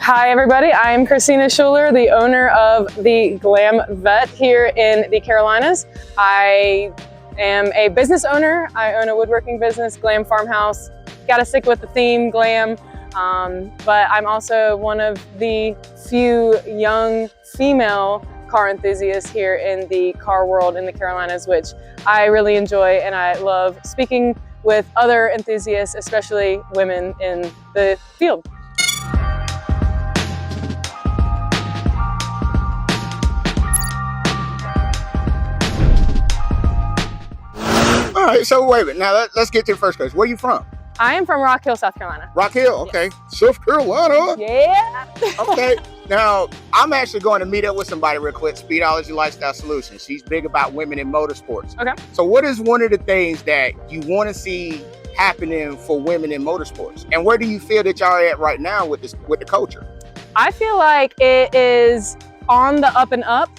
Hi everybody, I'm Christina Shuler, the owner of the GlamVette here in the Carolinas. I am a business owner. I own a woodworking business, Glam Farmhouse. Gotta stick with the theme, glam. But I'm also one of the few young female car enthusiasts here in the car world in the Carolinas, which I really enjoy, and I love speaking with other enthusiasts, especially women in the field. All right, so wait a minute. Now let's get to the first question. Where are you from? I am from Rock Hill, South Carolina. Rock Hill, okay. Yes. South Carolina. Yeah. Okay. Now, I'm actually going to meet up with somebody real quick, Speedology Lifestyle Solutions. She's big about women in motorsports. Okay. So what is one of the things that you want to see happening for women in motorsports? And where do you feel that y'all are at right now with the culture? I feel like it is on the up and up.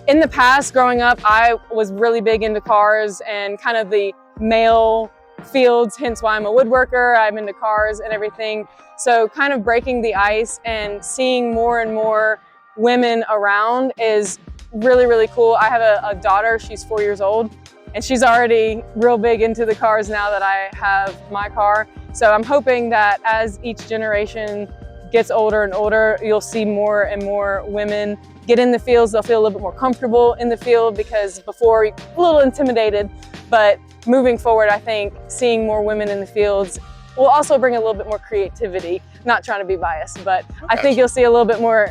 In the past, growing up, I was really big into cars and kind of the male fields, hence why I'm a woodworker. I'm into cars and everything. So kind of breaking the ice and seeing more and more women around is really, really cool. I have a daughter, she's 4 years old, and she's already real big into the cars now that I have my car. So I'm hoping that as each generation gets older and older, you'll see more and more women get in the fields. They'll feel a little bit more comfortable in the field, because before, a little intimidated, but moving forward, I think seeing more women in the fields will also bring a little bit more creativity. Not trying to be biased, but I think you'll see a little bit more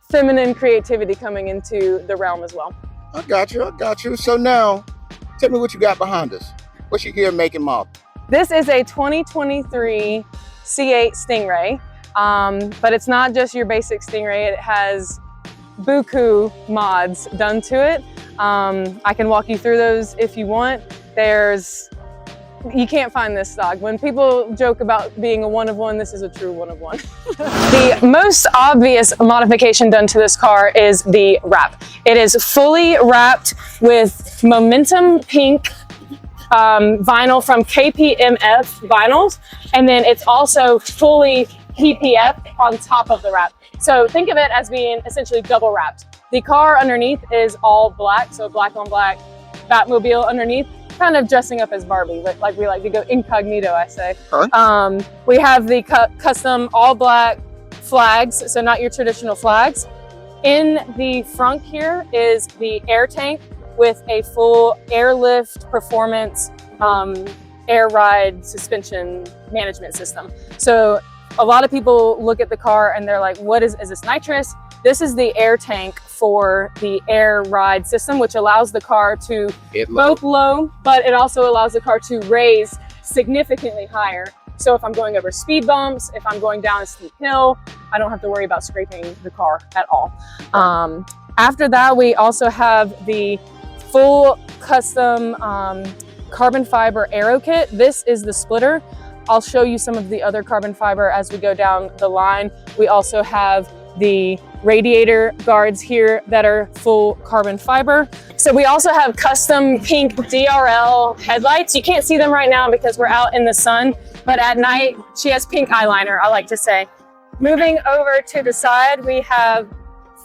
feminine creativity coming into the realm as well. I got you. So now, tell me what you got behind us. What's your gear, make, and model? This is a 2023 C8 Stingray, but it's not just your basic Stingray. It has buku mods done to it. I can walk you through those if you want. You can't find this stock. When people joke about being a one of one, this is a true one of one. The most obvious modification done to this car is the wrap. It is fully wrapped with Momentum Pink vinyl from KPMF vinyls, and then it's also fully PPF on top of the wrap. So think of it as being essentially double wrapped. The car underneath is all black, so black on black Batmobile underneath, kind of dressing up as Barbie, like we like to go incognito, I say. Huh? We have the custom all black flags, so not your traditional flags. In the front here is the air tank with a full AirLift Performance AirRide suspension management system. So a lot of people look at the car and they're like, is this nitrous? This is the air tank for the AirRide system, which allows the car to both low, but it also allows the car to raise significantly higher. So if I'm going over speed bumps, if I'm going down a steep hill, I don't have to worry about scraping the car at all. After that, we also have the full custom Carbon Fiber Aero kit. This is the splitter. I'll show you some of the other carbon fiber as we go down the line. We also have the radiator guards here that are full carbon fiber. So we also have custom pink DRL headlights. You can't see them right now because we're out in the sun, but at night she has pink eyeliner, I like to say. Moving over to the side, we have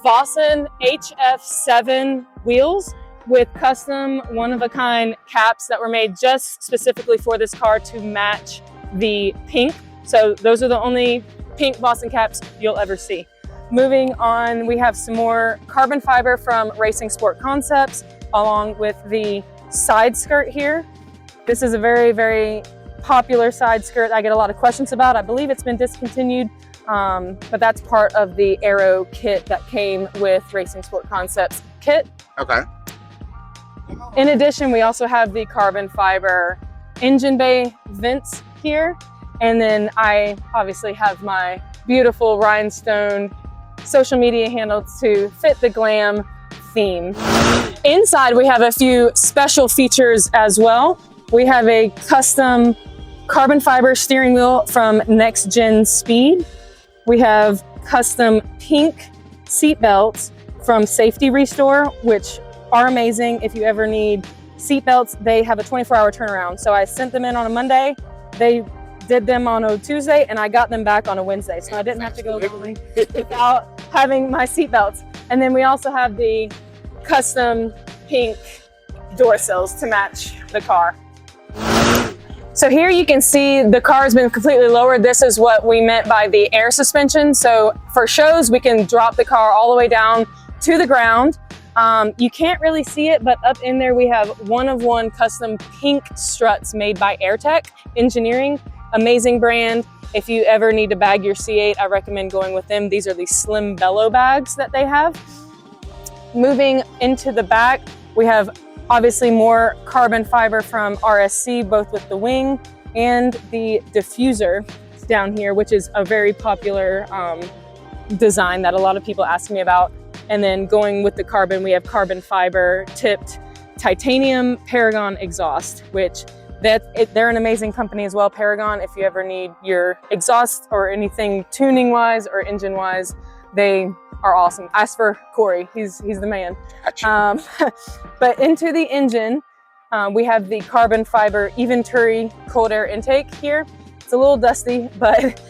Vossen HF7 wheels with custom one-of-a-kind caps that were made just specifically for this car to match the pink. So those are the only pink Vossen caps you'll ever see. Moving on, we have some more carbon fiber from Racing Sport Concepts, along with the side skirt here. This is a very, very popular side skirt I get a lot of questions about. I believe it's been discontinued, but that's part of the Aero kit that came with Racing Sport Concepts kit. Okay. In addition, we also have the carbon fiber engine bay vents here. And then I obviously have my beautiful rhinestone social media handles to fit the glam theme. Inside, we have a few special features as well. We have a custom carbon fiber steering wheel from Next Gen Speed. We have custom pink seat belts from Safety Restore, which are amazing. If you ever need seat belts, they have a 24-hour turnaround. So I sent them in on a Monday. They did them on a Tuesday and I got them back on a Wednesday. So I didn't have to go without having my seat belts. And then we also have the custom pink door sills to match the car. So here you can see the car has been completely lowered. This is what we meant by the air suspension. So for shows, we can drop the car all the way down to the ground. You can't really see it, but up in there we have one-of-one custom pink struts made by Airtekk Engineering. Amazing brand. If you ever need to bag your C8, I recommend going with them. These are the slim bellow bags that they have. Moving into the back, we have obviously more carbon fiber from RSC, both with the wing and the diffuser down here, which is a very popular design that a lot of people ask me about. And then going with the carbon, we have carbon fiber tipped titanium Paragon exhaust, which they're an amazing company as well, Paragon. If you ever need your exhaust or anything tuning wise or engine wise, they are awesome. Ask for Corey, he's the man. Gotcha. But into the engine, we have the carbon fiber Eventuri cold air intake here. It's a little dusty, but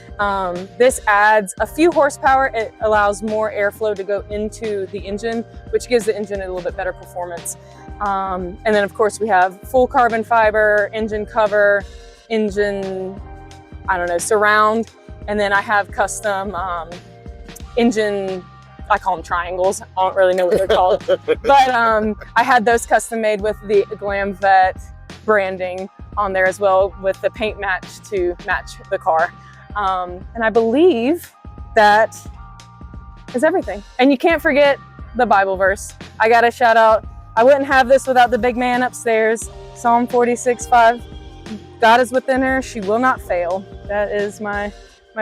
this adds a few horsepower. It allows more airflow to go into the engine, which gives the engine a little bit better performance. And then of course we have full carbon fiber, engine cover, engine, surround. And then I have custom engine, I call them triangles. I don't really know what they're called. But I had those custom made with the GlamVette branding on there as well, with the paint match to match the car. And I believe that is everything. And you can't forget the Bible verse. I got to shout out, I wouldn't have this without the big man upstairs. Psalm 46:5. God is within her, she will not fail. That is my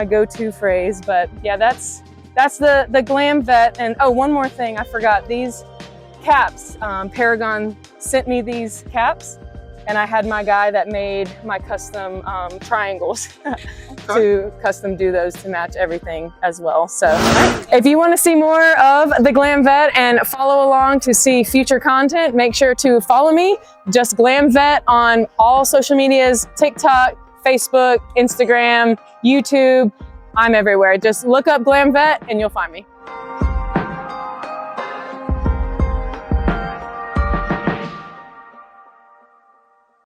go-to phrase. But yeah, that's the GlamVette. And oh, one more thing I forgot, these caps. Paragon sent me these caps, and I had my guy that made my custom triangles to custom do those to match everything as well. So if you want to see more of the GlamVette and follow along to see future content, make sure to follow me, just GlamVette, on all social medias, TikTok, Facebook, Instagram, YouTube. I'm everywhere. Just look up GlamVette and you'll find me.